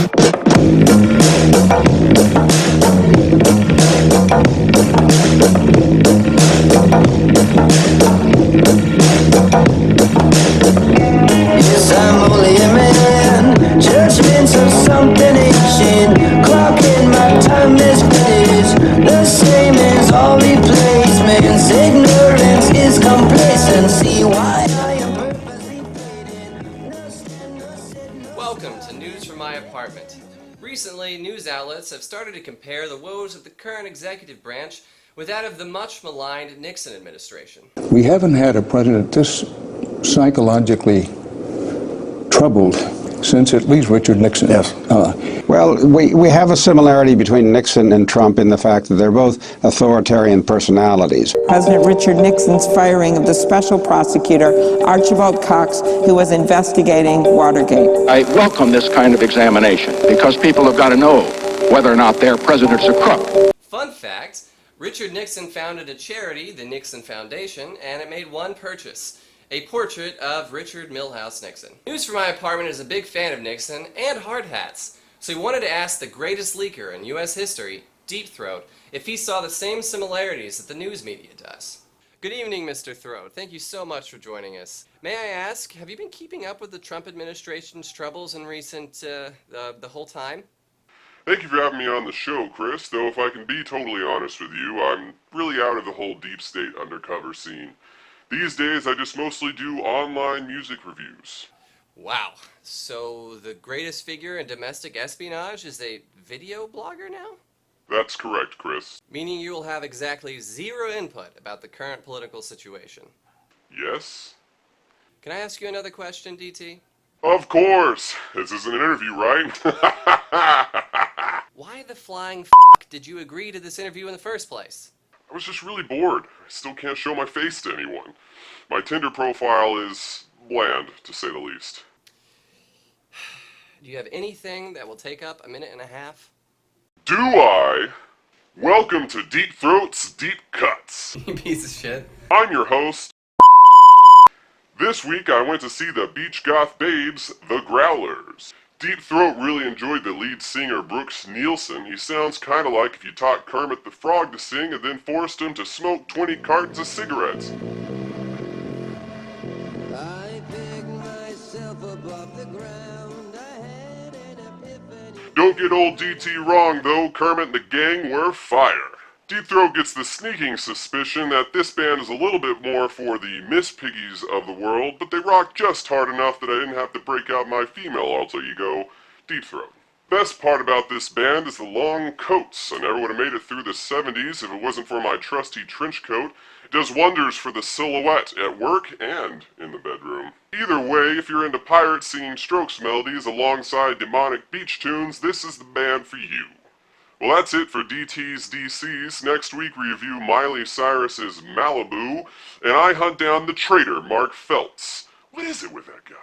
Yes, I'm only a man, judgments of something ancient. Clocking my time is the same as all replacements. Ignorance is complacency. Why I am purposely fading. Welcome to News from My Apartment. Recently, news outlets have started to compare the woes of the current executive branch with that of the much maligned Nixon administration. We haven't had a president this psychologically troubled since at least Richard Nixon. Yes. Well, we have a similarity between Nixon and Trump in the fact that they're both authoritarian personalities. President Richard Nixon's firing of the special prosecutor, Archibald Cox, who was investigating Watergate. I welcome this kind of examination because people have got to know whether or not their president's a crook. Fun fact, Richard Nixon founded a charity, the Nixon Foundation, and it made one purchase. A portrait of Richard Milhouse Nixon. News from My Apartment is a big fan of Nixon and hard hats, so he wanted to ask the greatest leaker in U.S. history, Deep Throat, if he saw the same similarities that the news media does. Good evening, Mr. Throat. Thank you so much for joining us. May I ask, have you been keeping up with the Trump administration's troubles in the whole time? Thank you for having me on the show, Chris, though if I can be totally honest with you, I'm really out of the whole deep state undercover scene. These days, I just mostly do online music reviews. Wow. So the greatest figure in domestic espionage is a video blogger now? That's correct, Chris. Meaning you will have exactly zero input about the current political situation. Yes? Can I ask you another question, DT? Of course! This is an interview, right? Why the flying f*** did you agree to this interview in the first place? I was just really bored. I still can't show my face to anyone. My Tinder profile is bland, to say the least. Do you have anything that will take up a minute and a half? Do I? Welcome to Deep Throat's Deep Cuts. You piece of shit. I'm your host. This week I went to see the beach goth babes, the Growlers. Deep Throat really enjoyed the lead singer Brooks Nielsen. He sounds kinda like if you taught Kermit the Frog to sing and then forced him to smoke 20 cartons of cigarettes. I picked myself above the ground. I had an epiphany. Don't get old DT wrong though, Kermit and the gang were fire. Deep Throat gets the sneaking suspicion that this band is a little bit more for the Miss Piggies of the world, but they rock just hard enough that I didn't have to break out my female alter ego, Deep Throat. Best part about this band is the long coats. I never would have made it through the 70s if it wasn't for my trusty trench coat. It does wonders for the silhouette at work and in the bedroom. Either way, if you're into pirate singing Strokes melodies alongside demonic beach tunes, this is the band for you. Well, that's it for DT's DC's. Next week we review Miley Cyrus's Malibu, and I hunt down the traitor Mark Feltz. What is it with that guy?